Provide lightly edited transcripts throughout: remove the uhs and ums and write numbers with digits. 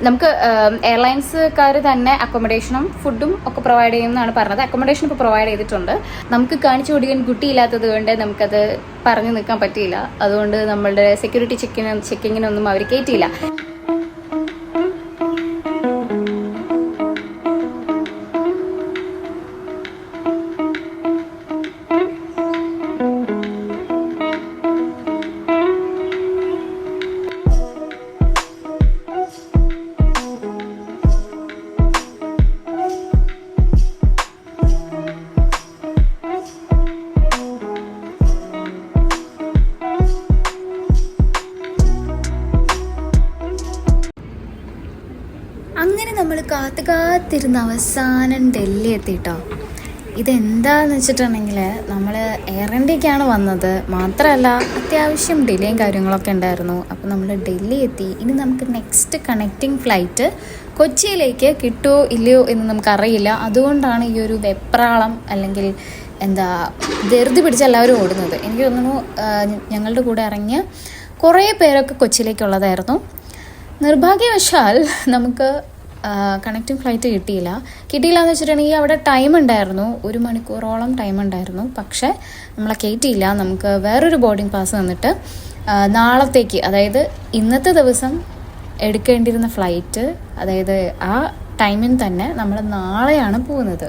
നമുക്ക് എയർലൈൻസുകാർ തന്നെ അക്കോമഡേഷനും ഫുഡും ഒക്കെ പ്രൊവൈഡ് ചെയ്യുമെന്നാണ് പറഞ്ഞത്. അക്കോമഡേഷൻ ഇപ്പോൾ പ്രൊവൈഡ് ചെയ്തിട്ടുണ്ട്. നമുക്ക് കാണിച്ചു കൊടുക്കാൻ കുട്ടിയില്ലാത്തത് കൊണ്ട് നമുക്കത് പറഞ്ഞു നിൽക്കാൻ പറ്റിയില്ല. അതുകൊണ്ട് നമ്മളുടെ സെക്യൂരിറ്റി ചെക്കിങ്ങിനൊന്നും അവർ കയറ്റിയില്ല. അങ്ങനെ നമ്മൾ കാത്തിരുന്ന് അവസാനം ഡൽഹി എത്തിയിട്ടോ. ഇതെന്താന്ന് വെച്ചിട്ടുണ്ടെങ്കിൽ നമ്മൾ എയർ ഇന്ത്യക്കാണ് വന്നത്. മാത്രമല്ല അത്യാവശ്യം ഡിലേയും കാര്യങ്ങളൊക്കെ ഉണ്ടായിരുന്നു. അപ്പോൾ നമ്മൾ ഡൽഹി എത്തി. ഇനി നമുക്ക് നെക്സ്റ്റ് കണക്റ്റിംഗ് ഫ്ലൈറ്റ് കൊച്ചിയിലേക്ക് കിട്ടുമോ ഇല്ലയോ എന്ന് നമുക്കറിയില്ല. അതുകൊണ്ടാണ് ഈ ഒരു വെപ്രാളം അല്ലെങ്കിൽ ധൃതി പിടിച്ച് എല്ലാവരും ഓടുന്നത്. എനിക്ക് തോന്നുന്നു ഞങ്ങളുടെ കൂടെ ഇറങ്ങിയ കുറേ പേരൊക്കെ കൊച്ചിയിലേക്കുള്ളതായിരുന്നു. നിർഭാഗ്യവശാൽ നമുക്ക് കണക്റ്റിംഗ് ഫ്ലൈറ്റ് കിട്ടിയില്ല എന്ന് വെച്ചിട്ടുണ്ടെങ്കിൽ അവിടെ ടൈം ഉണ്ടായിരുന്നു, 1 മണിക്കൂറോളം ടൈം ഉണ്ടായിരുന്നു. പക്ഷേ നമ്മളെ കയറ്റിയില്ല. നമുക്ക് വേറൊരു ബോർഡിംഗ് പാസ് തന്നിട്ട് നാളത്തേക്ക്, അതായത് ഇന്നത്തെ ദിവസം എടുക്കേണ്ടിയിരുന്ന ഫ്ലൈറ്റ്, അതായത് ആ ടൈമിന് തന്നെ നമ്മൾ നാളെയാണ് പോകുന്നത്.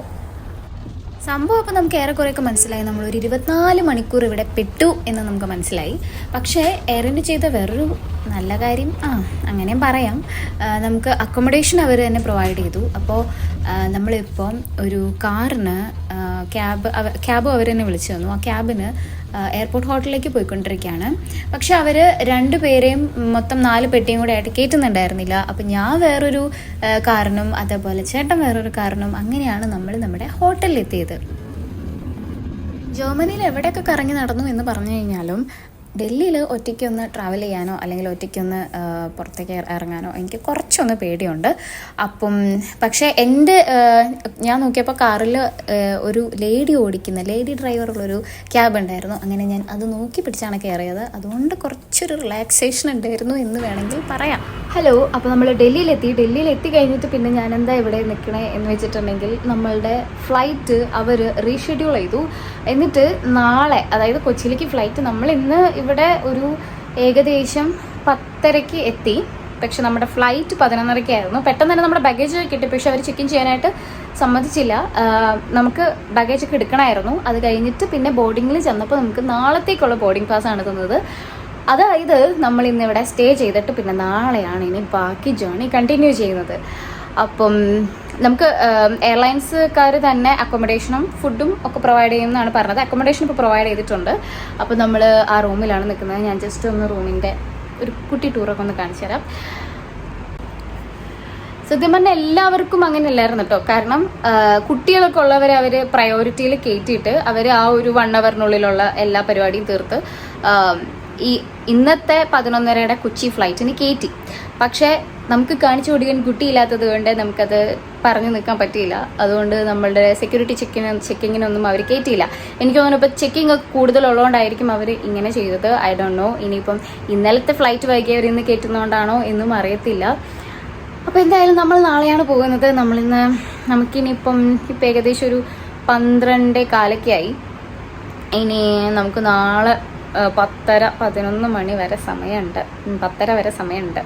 സംഭവം അപ്പോൾ നമുക്ക് ഏറെക്കുറെയൊക്കെ മനസ്സിലായി. നമ്മളൊരു 24 മണിക്കൂർ ഇവിടെ പെട്ടു എന്ന് നമുക്ക് മനസ്സിലായി. പക്ഷേ എയർ ഇന്ത്യ ചെയ്ത വേറൊരു നല്ല കാര്യം, അങ്ങനെയും പറയാം, നമുക്ക് അക്കോമഡേഷൻ അവർ തന്നെ പ്രൊവൈഡ് ചെയ്തു. അപ്പോൾ നമ്മളിപ്പം ഒരു കാറിന് ക്യാബ് അവർ തന്നെ വിളിച്ചു തന്നു. ആ ക്യാബിന് എയർപോർട്ട് ഹോട്ടലിലേക്ക് പോയിക്കൊണ്ടിരിക്കുകയാണ്. പക്ഷെ അവർ 2 പേരെയും മൊത്തം 4 പെട്ടിയും കൂടെ ആയിട്ട് കയറ്റുന്നുണ്ടായിരുന്നില്ല. അപ്പം ഞാൻ വേറൊരു കാറിനും അതേപോലെ ചേട്ടൻ വേറൊരു കാറിനും, അങ്ങനെയാണ് നമ്മൾ നമ്മുടെ ഹോട്ടലിലെത്തിയത്. ജർമ്മനിയിൽ എവിടെയൊക്കെ കറങ്ങി നടന്നു എന്ന് പറഞ്ഞു കഴിഞ്ഞാലും ഡൽഹിയിൽ ഒറ്റയ്ക്കൊന്ന് ട്രാവൽ ചെയ്യാനോ അല്ലെങ്കിൽ ഒറ്റയ്ക്കൊന്ന് പുറത്തേക്ക് ഇറങ്ങാനോ എനിക്ക് കുറച്ചൊന്ന് പേടിയുണ്ട്. പക്ഷേ ഞാൻ നോക്കിയപ്പോൾ കാറിൽ ഒരു ലേഡി ഡ്രൈവറുള്ളൊരു ക്യാബ് ഉണ്ടായിരുന്നു. അങ്ങനെ ഞാൻ അത് നോക്കി പിടിച്ചാണ് കയറിയത്. അതുകൊണ്ട് കുറച്ചൊരു റിലാക്സേഷൻ ഉണ്ടായിരുന്നു എന്ന് വേണമെങ്കിൽ പറയാം. ഹലോ, അപ്പോൾ നമ്മൾ ഡൽഹിയിലെത്തി കഴിഞ്ഞിട്ട് പിന്നെ ഞാൻ എന്താ ഇവിടെ നിൽക്കണേ എന്ന് വെച്ചിട്ടുണ്ടെങ്കിൽ നമ്മളുടെ ഫ്ലൈറ്റ് അവർ റീഷെഡ്യൂൾ ചെയ്തു. എന്നിട്ട് നാളെ, അതായത് കൊച്ചിയിലേക്ക് ഫ്ലൈറ്റ് നമ്മൾ ഇന്ന് ഇവിടെ ഒരു ഏകദേശം 10:30 എത്തി. പക്ഷെ നമ്മുടെ ഫ്ലൈറ്റ് 11:30 പെട്ടെന്ന് തന്നെ നമ്മുടെ ബഗേജ് കിട്ടി. പക്ഷെ അവർ ചെക്ക് ഇൻ ചെയ്യാനായിട്ട് സമ്മതിച്ചില്ല. നമുക്ക് ബഗേജൊക്കെ എടുക്കണമായിരുന്നു. അത് കഴിഞ്ഞിട്ട് പിന്നെ ബോർഡിങ്ങിൽ ചെന്നപ്പോൾ നമുക്ക് നാളത്തേക്കുള്ള ബോർഡിംഗ് പാസ്സാണ് തന്നത്. അതായത് നമ്മൾ ഇന്നിവിടെ സ്റ്റേ ചെയ്തിട്ട് പിന്നെ നാളെയാണ് ഇനി ബാക്കി ജേർണി കണ്ടിന്യൂ ചെയ്യുന്നത്. അപ്പം നമുക്ക് എയർലൈൻസുകാർ തന്നെ അക്കോമഡേഷനും ഫുഡും ഒക്കെ പ്രൊവൈഡ് ചെയ്യുമെന്നാണ് പറഞ്ഞത്. അക്കോമഡേഷൻ ഇപ്പോൾ പ്രൊവൈഡ് ചെയ്തിട്ടുണ്ട്. അപ്പോൾ നമ്മൾ ആ റൂമിലാണ് നിൽക്കുന്നത്. ഞാൻ ജസ്റ്റ് ഒന്ന് റൂമിൻ്റെ ഒരു കുട്ടി ടൂറൊക്കെ ഒന്ന് കാണിച്ചു തരാം. സത്യം പറഞ്ഞാൽ എല്ലാവർക്കും അങ്ങനെ അല്ലായിരുന്നു കേട്ടോ. കാരണം കുട്ടികളൊക്കെ ഉള്ളവരെ അവർ പ്രയോറിറ്റിയിൽ കയറ്റിയിട്ട് അവർ ആ ഒരു 1 അവറിനുള്ളിലുള്ള എല്ലാ പരിപാടിയും തീർത്ത് ഈ ഇന്നത്തെ 11:30 കൊച്ചി ഫ്ലൈറ്റിന് കയറ്റി. പക്ഷേ നമുക്ക് കാണിച്ചു കൊടുക്കാൻ കുട്ടിയില്ലാത്തത് കൊണ്ട് നമുക്കത് പറഞ്ഞു നിൽക്കാൻ പറ്റിയില്ല. അതുകൊണ്ട് നമ്മളുടെ സെക്യൂരിറ്റി ചെക്കിങ്ങിനൊന്നും അവർ കയറ്റിയില്ല. എനിക്ക് തോന്നുന്നു ഇപ്പോൾ ചെക്കിങ് ഒക്കെ കൂടുതലുള്ളതുകൊണ്ടായിരിക്കും അവർ ഇങ്ങനെ ചെയ്തത്. I don't know. ഇനിയിപ്പം ഇന്നലത്തെ ഫ്ലൈറ്റ് വൈകിയവർ ഇന്ന് കയറ്റുന്നതുകൊണ്ടാണോ എന്നും അറിയത്തില്ല. അപ്പോൾ എന്തായാലും നമ്മൾ നാളെയാണ് പോകുന്നത്. നമുക്കിനിയിപ്പം ഏകദേശം ഒരു 12:15 ആയി. ഇനി നമുക്ക് നാളെ 10:30-11 മണി വരെ സമയമുണ്ട്. 10:30 വരെ സമയമുണ്ട്.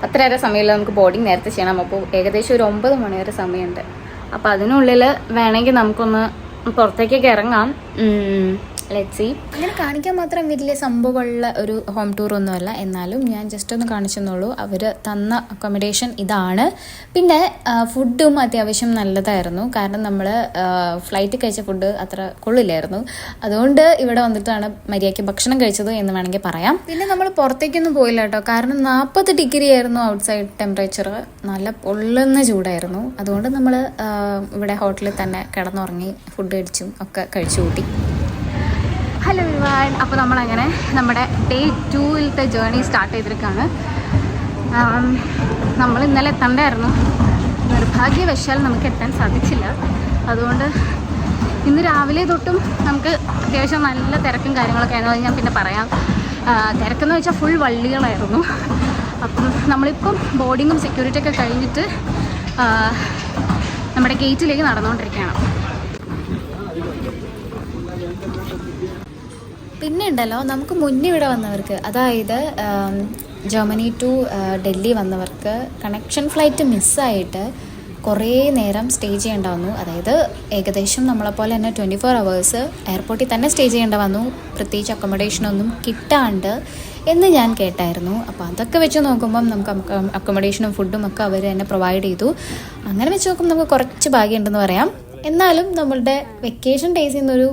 10:30 വരെ സമയമില്ല. നമുക്ക് ബോർഡിങ് നേരത്തെ ചെയ്യണം. അപ്പോൾ ഏകദേശം ഒരു 9 മണി വരെ സമയമുണ്ട്. അപ്പോൾ അതിനുള്ളിൽ വേണമെങ്കിൽ നമുക്കൊന്ന് പുറത്തേക്കൊക്കെ ഇറങ്ങാം. Let's see. അങ്ങനെ കാണിക്കാൻ മാത്രം വലിയ സംഭവമുള്ള ഒരു ഹോം ടൂർ ഒന്നുമല്ല. എന്നാലും ഞാൻ ജസ്റ്റ് ഒന്ന് കാണിച്ചെന്നുള്ളൂ. അവർ തന്ന അക്കോമഡേഷൻ ഇതാണ്. പിന്നെ ഫുഡും അത്യാവശ്യം നല്ലതായിരുന്നു. കാരണം നമ്മൾ ഫ്ലൈറ്റ് കഴിച്ച ഫുഡ് അത്ര കൊള്ളില്ലായിരുന്നു. അതുകൊണ്ട് ഇവിടെ വന്നിട്ടാണ് മര്യാദയ്ക്ക് ഭക്ഷണം കഴിച്ചത് എന്ന് വേണമെങ്കിൽ പറയാം. പിന്നെ നമ്മൾ പുറത്തേക്കൊന്നും പോയില്ല കേട്ടോ. കാരണം 40 ഡിഗ്രി ആയിരുന്നു ഔട്ട്സൈഡ് ടെമ്പറേച്ചർ. നല്ല പൊള്ളുന്ന ചൂടായിരുന്നു. അതുകൊണ്ട് നമ്മൾ ഇവിടെ ഹോട്ടലിൽ തന്നെ കിടന്നുറങ്ങി ഫുഡ് കഴിച്ചും ഒക്കെ കഴിച്ചു കൂട്ടി. Hello everyone. അപ്പോൾ നമ്മളങ്ങനെ നമ്മുടെ ഡേ 2 ജേർണി സ്റ്റാർട്ട് ചെയ്തിരിക്കുകയാണ്. നമ്മൾ ഇന്നലെ എത്തണ്ടായിരുന്നു. നിർഭാഗ്യവശാൽ നമുക്ക് എത്താൻ സാധിച്ചില്ല. അതുകൊണ്ട് ഇന്ന് രാവിലെ തൊട്ടും നമുക്ക് അത്യാവശ്യം നല്ല തിരക്കും കാര്യങ്ങളൊക്കെ ആയിരുന്നു. അത് ഞാൻ പിന്നെ പറയാം. തിരക്കെന്ന് വെച്ചാൽ ഫുൾ വള്ളികളായിരുന്നു. അപ്പം നമ്മളിപ്പം ബോർഡിങ്ങും സെക്യൂരിറ്റി ഒക്കെ കഴിഞ്ഞിട്ട് നമ്മുടെ ഗേറ്റിലേക്ക് നടന്നുകൊണ്ടിരിക്കുകയാണ്. പിന്നെ ഉണ്ടല്ലോ, നമുക്ക് മുന്നേ ഇവിടെ വന്നവർക്ക്, അതായത് ജർമ്മനി ടു ഡൽഹി വന്നവർക്ക് കണക്ഷൻ ഫ്ലൈറ്റ് മിസ്സായിട്ട് കുറേ നേരം സ്റ്റേ ചെയ്യേണ്ട വന്നു. അതായത് ഏകദേശം നമ്മളെപ്പോലെ തന്നെ 24 hours എയർപോർട്ടിൽ തന്നെ സ്റ്റേ ചെയ്യേണ്ട വന്നു, പ്രത്യേകിച്ച് അക്കോമഡേഷനൊന്നും കിട്ടാണ്ട് എന്ന് ഞാൻ കേട്ടായിരുന്നു. അപ്പോൾ അതൊക്കെ വെച്ച് നോക്കുമ്പം നമുക്ക് അക്കോമഡേഷനും ഫുഡും ഒക്കെ അവർ തന്നെ പ്രൊവൈഡ് ചെയ്തു. അങ്ങനെ വെച്ച് നോക്കുമ്പോൾ നമുക്ക് കുറച്ച് ഭാഗ്യമുണ്ടെന്ന് പറയാം. എന്നാലും നമ്മളുടെ വെക്കേഷൻ ഡേയ്സിൽ നിന്നൊരു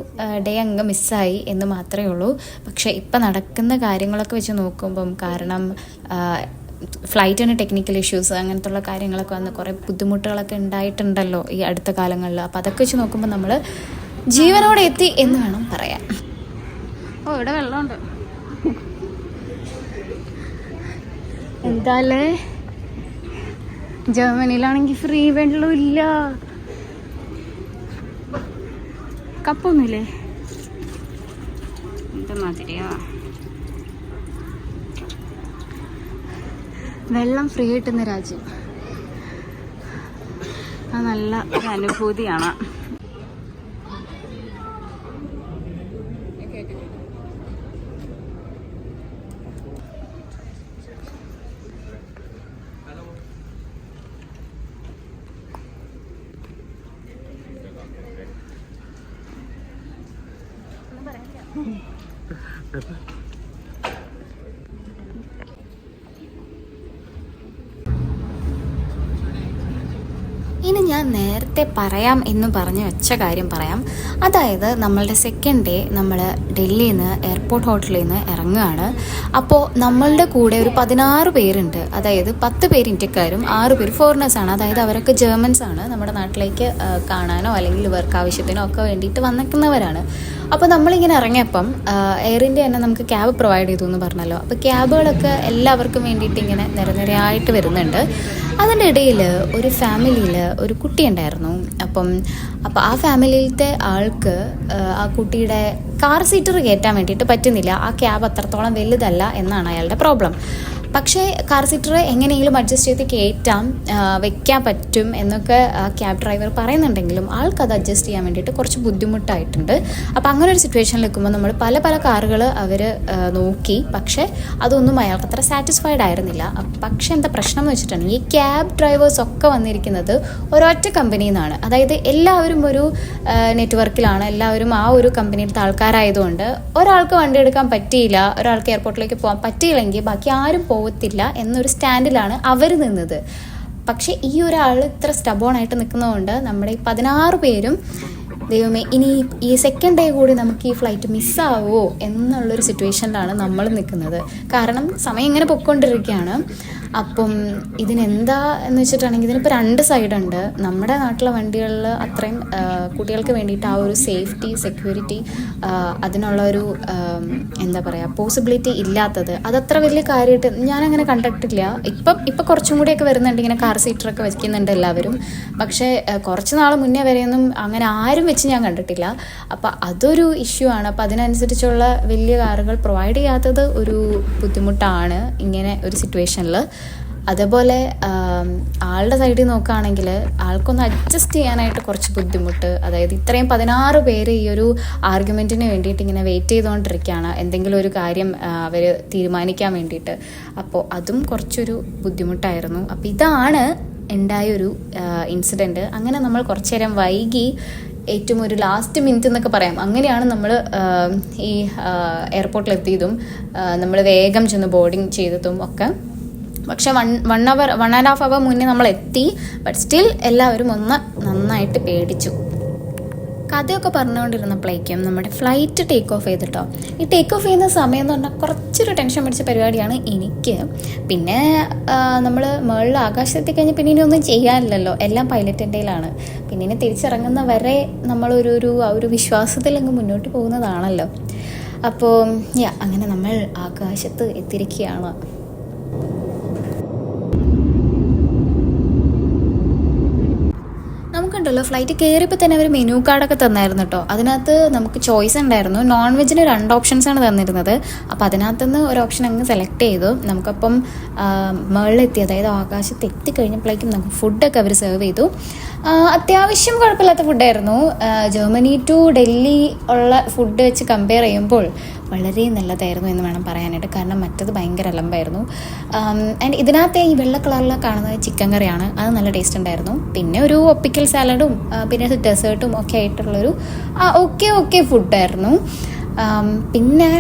ഡേ അങ്ങ് മിസ്സായി എന്ന് മാത്രമേ ഉള്ളൂ. പക്ഷേ ഇപ്പം നടക്കുന്ന കാര്യങ്ങളൊക്കെ വെച്ച് നോക്കുമ്പം, കാരണം ഫ്ലൈറ്റിന് ടെക്നിക്കൽ ഇഷ്യൂസ് അങ്ങനത്തുള്ള കാര്യങ്ങളൊക്കെ വന്ന് കുറേ ബുദ്ധിമുട്ടുകളൊക്കെ ഉണ്ടായിട്ടുണ്ടല്ലോ ഈ അടുത്ത കാലങ്ങളിൽ. അപ്പോൾ അതൊക്കെ വെച്ച് നോക്കുമ്പോൾ നമ്മൾ ജീവനോടെ എത്തി എന്ന് വേണം പറയാൻ. ഓ, ഇവിടെ വെള്ളമുണ്ട്. എന്താല്ലേ, ജർമ്മനിയിലാണെങ്കിൽ ഫ്രീ വെള്ളമില്ല, കപ്പൊന്നുമില്ലേ? എന്തുമാതിരിയാ വെള്ളം ഫ്രീ കിട്ടുന്ന രാജ്യം. അത് നല്ല ഒരു അനുഭൂതിയാണ്. ഇനി ഞാൻ നേരത്തെ പറയാം എന്ന് പറഞ്ഞു വെച്ച കാര്യം പറയാം. അതായത് നമ്മളുടെ സെക്കൻഡ് ഡേ നമ്മൾ ഡൽഹിയിൽ നിന്ന് എയർപോർട്ട് ഹോട്ടലിൽ നിന്ന് ഇറങ്ങുകയാണ്. അപ്പോൾ നമ്മളുടെ കൂടെ ഒരു 16 പേരുണ്ട്. അതായത് 10 പേര് ഇന്ത്യക്കാരും 6 പേര് ഫോറിനേഴ്സാണ്. അതായത് അവരൊക്കെ ജർമ്മൻസ് ആണ്, നമ്മുടെ നാട്ടിലേക്ക് കാണാനോ അല്ലെങ്കിൽ വർക്ക് ആവശ്യത്തിനോ ഒക്കെ വേണ്ടിയിട്ട് വന്നിരിക്കുന്നവരാണ്. അപ്പോൾ നമ്മളിങ്ങനെ ഇറങ്ങിയപ്പം എയർ ഇന്ത്യ തന്നെ നമുക്ക് ക്യാബ് പ്രൊവൈഡ് ചെയ്തു എന്ന് പറഞ്ഞല്ലോ. അപ്പോൾ ക്യാബുകളൊക്കെ എല്ലാവർക്കും വേണ്ടിയിട്ട് ഇങ്ങനെ നിരനിരയായിട്ട് വരുന്നുണ്ട്. അതിൻ്റെ ഇടയിൽ ഒരു ഫാമിലിയിൽ ഒരു കുട്ടി ഉണ്ടായിരുന്നു. അപ്പോൾ ആ ഫാമിലിയിലത്തെ ആൾക്ക് ആ കുട്ടിയുടെ കാർ സീറ്റർ കയറ്റാൻ വേണ്ടിയിട്ട് പറ്റുന്നില്ല. ആ ക്യാബ് അത്രത്തോളം വലുതല്ല എന്നാണ് അയാളുടെ പ്രോബ്ലം. പക്ഷേ കാർ സീറ്റർ എങ്ങനെയെങ്കിലും അഡ്ജസ്റ്റ് ചെയ്ത് കയറ്റാം, വെക്കാൻ പറ്റും എന്നൊക്കെ ക്യാബ് ഡ്രൈവർ പറയുന്നുണ്ടെങ്കിലും ആൾക്കത് അഡ്ജസ്റ്റ് ചെയ്യാൻ വേണ്ടിയിട്ട് കുറച്ച് ബുദ്ധിമുട്ടായിട്ടുണ്ട്. അപ്പോൾ അങ്ങനെ ഒരു സിറ്റുവേഷനിൽ നിൽക്കുമ്പോൾ നമ്മൾ പല കാറുകൾ അവർ നോക്കി, പക്ഷേ അതൊന്നും അയാൾക്ക് അത്ര സാറ്റിസ്ഫൈഡ് ആയിരുന്നില്ല. പക്ഷേ എന്താ പ്രശ്നം എന്ന് വെച്ചിട്ടുണ്ടെങ്കിൽ ഈ ക്യാബ് ഡ്രൈവേഴ്സൊക്കെ വന്നിരിക്കുന്നത് ഒരൊറ്റ കമ്പനിയിൽ നിന്നാണ്. അതായത് എല്ലാവരും ഒരു നെറ്റ്വർക്കിലാണ്, എല്ലാവരും ആ ഒരു കമ്പനിയിലത്തെ ആൾക്കാരായതുകൊണ്ട് ഒരാൾക്ക് വണ്ടി എടുക്കാൻ പറ്റിയില്ല, ഒരാൾക്ക് എയർപോർട്ടിലേക്ക് പോകാൻ പറ്റിയില്ലെങ്കിൽ ബാക്കി ആരും പോകത്തില്ല എന്നൊരു സ്റ്റാൻഡിലാണ് അവർ നിന്നത്. പക്ഷേ ഈ ഒരാൾ ഇത്ര സ്റ്റബോണായിട്ട് നിൽക്കുന്നതുകൊണ്ട് നമ്മുടെ ഈ 16 പേരും ദൈവമേ ഇനി ഈ സെക്കൻഡ് ഡേ കൂടി നമുക്ക് ഈ ഫ്ലൈറ്റ് മിസ്സാവോ എന്നുള്ളൊരു സിറ്റുവേഷനിലാണ് നമ്മൾ നിൽക്കുന്നത്. കാരണം സമയം ഇങ്ങനെ പൊയ്ക്കൊണ്ടിരിക്കുകയാണ്. അപ്പം ഇതിനെന്താ എന്ന് വെച്ചിട്ടാണെങ്കിൽ ഇതിനിപ്പോൾ 2 സൈഡുണ്ട്. നമ്മുടെ നാട്ടിലെ വണ്ടികളിൽ അത്രയും കുട്ടികൾക്ക് വേണ്ടിയിട്ട് ആ ഒരു സേഫ്റ്റി, സെക്യൂരിറ്റി, അതിനുള്ള ഒരു എന്താ പറയുക പോസിബിലിറ്റി ഇല്ലാത്തത്, അതത്ര വലിയ കാര്യമായിട്ട് ഞാനങ്ങനെ കണ്ടിട്ടില്ല. ഇപ്പം കുറച്ചും കൂടിയൊക്കെ വരുന്നുണ്ട്, ഇങ്ങനെ കാർ സീറ്ററൊക്കെ വയ്ക്കുന്നുണ്ട് എല്ലാവരും. പക്ഷേ കുറച്ച് നാൾ മുന്നേ വരെയൊന്നും അങ്ങനെ ആരും വെച്ച് ഞാൻ കണ്ടിട്ടില്ല. അപ്പം അതൊരു ഇഷ്യൂ ആണ്. അപ്പം അതിനനുസരിച്ചുള്ള വലിയ കാറുകൾ പ്രൊവൈഡ് ചെയ്യാത്തത് ഒരു ബുദ്ധിമുട്ടാണ് ഇങ്ങനെ ഒരു സിറ്റുവേഷനിൽ. അതേപോലെ ആളുടെ സൈഡിൽ നോക്കുകയാണെങ്കിൽ ആൾക്കൊന്ന് അഡ്ജസ്റ്റ് ചെയ്യാനായിട്ട് കുറച്ച് ബുദ്ധിമുട്ട്. അതായത് ഇത്രയും 16 പേര് ഈ ഒരു ആർഗ്യുമെൻറ്റിന് വേണ്ടിയിട്ട് ഇങ്ങനെ വെയിറ്റ് ചെയ്തുകൊണ്ടിരിക്കുകയാണ്, എന്തെങ്കിലും ഒരു കാര്യം അവർ തീരുമാനിക്കാൻ വേണ്ടിയിട്ട്. അപ്പോൾ അതും കുറച്ചൊരു ബുദ്ധിമുട്ടായിരുന്നു. അപ്പോൾ ഇതാണ് ഉണ്ടായൊരു ഇൻസിഡൻറ്റ്. അങ്ങനെ നമ്മൾ കുറച്ച് നേരം വൈകി, ഏറ്റവും ഒരു ലാസ്റ്റ് മിനിറ്റ് എന്നൊക്കെ പറയാം, അങ്ങനെയാണ് നമ്മൾ ഈ എയർപോർട്ടിലെത്തിയതും നമ്മൾ വേഗം ചെന്ന് ബോർഡിങ് ചെയ്തതും ഒക്കെ. പക്ഷെ 1.5 hour മുന്നേ നമ്മൾ എത്തി. ബട്ട് സ്റ്റിൽ എല്ലാവരും ഒന്ന് നന്നായിട്ട് പേടിച്ചു. കഥയൊക്കെ പറഞ്ഞുകൊണ്ടിരുന്നപ്പോഴേക്കും നമ്മുടെ ഫ്ലൈറ്റ് ടേക്ക് ഓഫ് ചെയ്തിട്ടോ. ഈ ടേക്ക് ഓഫ് ചെയ്യുന്ന സമയം എന്ന് പറഞ്ഞാൽ കുറച്ചൊരു ടെൻഷൻ പിടിച്ച പരിപാടിയാണ് എനിക്ക്. പിന്നെ നമ്മൾ മുകളിൽ ആകാശത്തെത്തി കഴിഞ്ഞാൽ പിന്നെ ഇനി ഒന്നും ചെയ്യാനില്ലല്ലോ, എല്ലാം പൈലറ്റിൻ്റെയിലാണ്. പിന്നെ ഇനി തിരിച്ചിറങ്ങുന്ന വരെ നമ്മളൊരു ആ ഒരു വിശ്വാസത്തിൽ അങ്ങ് മുന്നോട്ട് പോകുന്നതാണല്ലോ. അപ്പോൾ അങ്ങനെ നമ്മൾ ആകാശത്ത് എത്തിയിരിക്കുകയാണ്. നമുക്കുണ്ടല്ലോ ഫ്ലൈറ്റ് കയറിയപ്പോൾ തന്നെ അവർ മെനു കാർഡൊക്കെ തന്നായിരുന്നു കേട്ടോ. അതിനകത്ത് നമുക്ക് ചോയ്സ് ഉണ്ടായിരുന്നു. നോൺ വെജിന് 2 ഓപ്ഷൻസാണ് തന്നിരുന്നത്. അപ്പോൾ അതിനകത്തുനിന്ന് ഒരു ഓപ്ഷൻ അങ്ങ് സെലക്ട് ചെയ്തു. നമുക്കപ്പം മുകളിലെത്തി, അതായത് ആകാശത്ത് എത്തിക്കഴിഞ്ഞപ്പോഴേക്കും നമുക്ക് ഫുഡൊക്കെ അവർ സെർവ് ചെയ്തു. അത്യാവശ്യം കുഴപ്പമില്ലാത്ത ഫുഡായിരുന്നു. ജർമ്മനി ടു ഡൽഹി ഉള്ള ഫുഡ് വെച്ച് കമ്പയർ ചെയ്യുമ്പോൾ വളരെ നല്ലതായിരുന്നു എന്ന് വേണം പറയാനായിട്ട്. കാരണം മറ്റത് ഭയങ്കര അലമ്പായിരുന്നു. ആൻഡ് ഇതിനകത്ത് ഈ വെള്ള കളറിൽ കാണുന്നത് ചിക്കൻ കറിയാണ്. അത് നല്ല ടേസ്റ്റ് ഉണ്ടായിരുന്നു. പിന്നെ ഒരു ഒപ്പിക്കൽ സാലഡും പിന്നെ ഡെസേർട്ടും ഒക്കെ ആയിട്ടുള്ളൊരു ഓക്കെ ഫുഡായിരുന്നു. പിന്നെ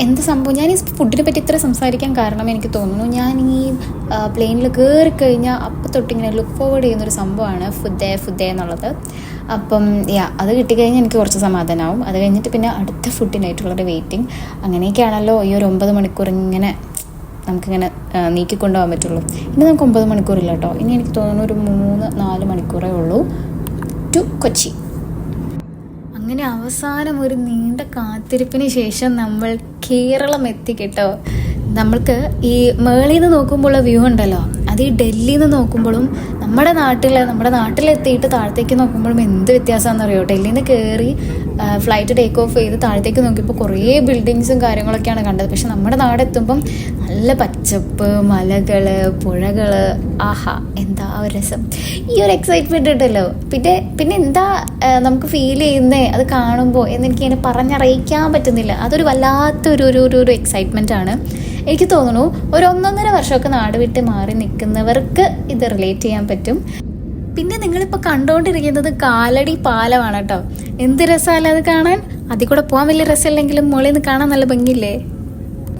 എന്ത് സംഭവം, ഞാൻ ഈ ഫുഡിനെ പറ്റി ഇത്ര സംസാരിക്കാൻ കാരണം എനിക്ക് തോന്നുന്നു ഞാൻ ഈ പ്ലെയിനിൽ കയറി കഴിഞ്ഞാൽ അപ്പം തൊട്ടിങ്ങനെ ലുക്ക് ഫോർവേഡ് ചെയ്യുന്നൊരു സംഭവമാണ് ഫുഡേ എന്നുള്ളത്. അപ്പം അത് കിട്ടിക്കഴിഞ്ഞാൽ എനിക്ക് കുറച്ച് സമാധാനമാവും. അത് കഴിഞ്ഞിട്ട് പിന്നെ അടുത്ത ഫുഡിനായിട്ടുള്ളൊരു വെയിറ്റിംഗ്. അങ്ങനെയൊക്കെയാണല്ലോ ഈ ഒരു 9 മണിക്കൂർ ഇങ്ങനെ നമുക്കിങ്ങനെ നീക്കിക്കൊണ്ടുപോകാൻ പറ്റുള്ളൂ. ഇനി നമുക്ക് 9 മണിക്കൂറില്ല കേട്ടോ. ഇനി എനിക്ക് തോന്നുന്നു ഒരു 3-4 മണിക്കൂറേ ഉള്ളൂ ടു കൊച്ചി. അങ്ങനെ അവസാനം ഒരു നീണ്ട കാത്തിരിപ്പിന് ശേഷം നമ്മൾ കേരളം എത്തി കേട്ടോ. നമ്മൾക്ക് ഈ മേളിൽ നിന്ന് നോക്കുമ്പോഴുള്ള വ്യൂ ഉണ്ടല്ലോ, അത് ഈ ഡൽഹിയിൽ നിന്ന് നോക്കുമ്പോഴും നമ്മുടെ നാട്ടിലെത്തിയിട്ട് താഴത്തേക്ക് നോക്കുമ്പോഴും എന്ത് വ്യത്യാസമാണെന്നറിയോ. ഡൽഹിയിൽ നിന്ന് കയറി ഫ്ലൈറ്റ് ടേക്ക് ഓഫ് ചെയ്ത് താഴത്തേക്ക് നോക്കിയപ്പോൾ കുറേ ബിൽഡിങ്സും കാര്യങ്ങളൊക്കെയാണ് കണ്ടത്. പക്ഷെ നമ്മുടെ നാടെത്തുമ്പം നല്ല പച്ചപ്പ്, മലകൾ, പുഴകൾ, ആഹാ എന്താ ഒരു രസം. ഈ ഒരു എക്സൈറ്റ്മെൻറ്റ് ഉണ്ടല്ലോ. പിന്നെ എന്താ നമുക്ക് ഫീൽ ചെയ്യുന്നേ അത് കാണുമ്പോൾ എന്നെനിക്കിങ്ങനെ പറഞ്ഞറിയിക്കാൻ പറ്റുന്നില്ല. അതൊരു വല്ലാത്തൊരു എക്സൈറ്റ്മെൻ്റ് ആണ്. എനിക്ക് തോന്നുന്നു ഒരു 1.5 വർഷമൊക്കെ നാട് വിട്ട് മാറി നിൽക്കുന്നവർക്ക് ഇത് റിലേറ്റ് ചെയ്യാൻ പറ്റും. പിന്നെ നിങ്ങളിപ്പോൾ കണ്ടുകൊണ്ടിരിക്കുന്നത് കാലടി പാലമാണ് കേട്ടോ. എന്ത് രസമല്ല അത് കാണാൻ. അതിൽ കൂടെ പോകാൻ വലിയ രസമില്ലെങ്കിലും മുകളിൽ നിന്ന് കാണാൻ നല്ല ഭംഗിയില്ലേ.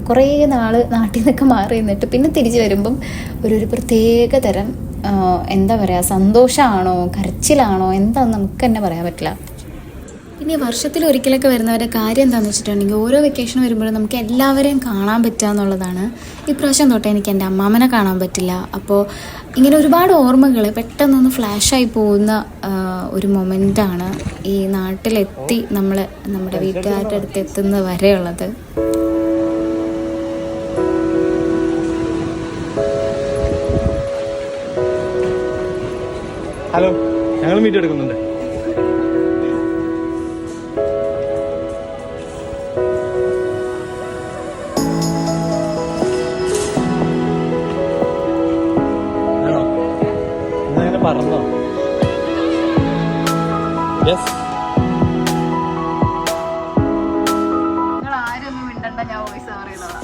കുറേ നാട്ടിൽ നിന്നൊക്കെ മാറി നിന്നിട്ട് പിന്നെ തിരിച്ചു വരുമ്പം ഒരു പ്രത്യേക തരം എന്താ പറയുക, സന്തോഷമാണോ കരച്ചിലാണോ എന്താണെന്ന് നമുക്ക് തന്നെ പറയാൻ പറ്റില്ല. പിന്നെ വർഷത്തിൽ ഒരിക്കലൊക്കെ വരുന്നവരുടെ കാര്യം എന്താണെന്ന് വെച്ചിട്ടുണ്ടെങ്കിൽ ഓരോ വെക്കേഷൻ വരുമ്പോഴും നമുക്ക് എല്ലാവരെയും കാണാൻ പറ്റുക എന്നുള്ളതാണ്. ഇപ്രാവശ്യം തൊട്ട് എനിക്ക് എൻ്റെ അമ്മാമ്മനെ കാണാൻ പറ്റില്ല. അപ്പോൾ ഇങ്ങനെ ഒരുപാട് ഓർമ്മകൾ പെട്ടെന്നൊന്ന് ഫ്ലാഷായി പോകുന്ന ഒരു മൊമെൻ്റാണ് ഈ നാട്ടിലെത്തി നമ്മുടെ വീട്ടുകാരുടെ അടുത്ത് എത്തുന്ന വരെയുള്ളത്. ഹലോ, ഞങ്ങൾ മീറ്റ് എടുക്കുന്നുണ്ട്. പറഞ്ഞോ? യെസ്. നിങ്ങൾ ആരും ഒന്നും മിണ്ടണ്ട, ഞാൻ വോയിസ് ഓവർ ചെയ്തോളാം.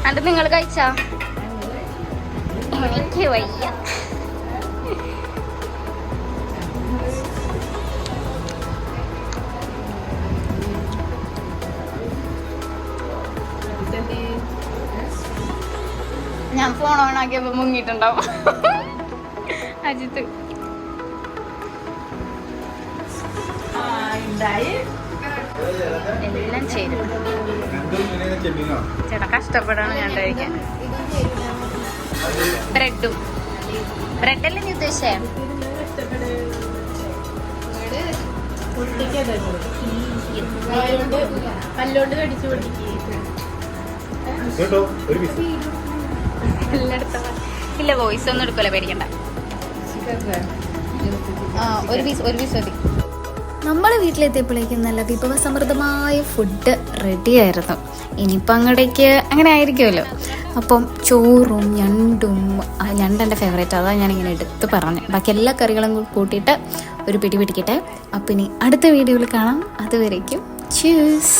അത് നിങ്ങൾ കഴിച്ചാ? എനിക്ക് വയ്യ. ഞാൻ ഫോൺ ഓൺ ആക്കിയപ്പോ മുങ്ങിട്ടുണ്ടാവും അജിത്ത്. എല്ലാം ചേരും. ചേട്ടാ കഷ്ടപ്പെടാണ് ഞാൻ കഴിക്കാൻ. ബ്രെഡല്ലേ നീ ഉദ്ദേശിച്ചേ? ഇല്ല, വോയിസ് ഒന്നും എടുക്കൂല, പേടിക്കണ്ട. ഒരു പീസ് മതി. നമ്മൾ വീട്ടിലെത്തിയപ്പോഴേക്കും നല്ല വിഭവസമൃദ്ധമായ ഫുഡ് റെഡിയായിരുന്നു. ഇനിയിപ്പോൾ അങ്ങോട്ടേക്ക് അങ്ങനെ ആയിരിക്കുമല്ലോ. അപ്പം ചോറും ഞണ്ട് എൻ്റെ ഫേവറേറ്റ്, അതാണ് ഞാനിങ്ങനെ എടുത്ത് പറഞ്ഞു. ബാക്കി എല്ലാ കറികളും കൂട്ടിയിട്ട് ഒരു പിടി പിടിക്കട്ടെ. അപ്പം ഇനി അടുത്ത വീഡിയോയിൽ കാണാം. അതുവരേക്കും ചീസ്.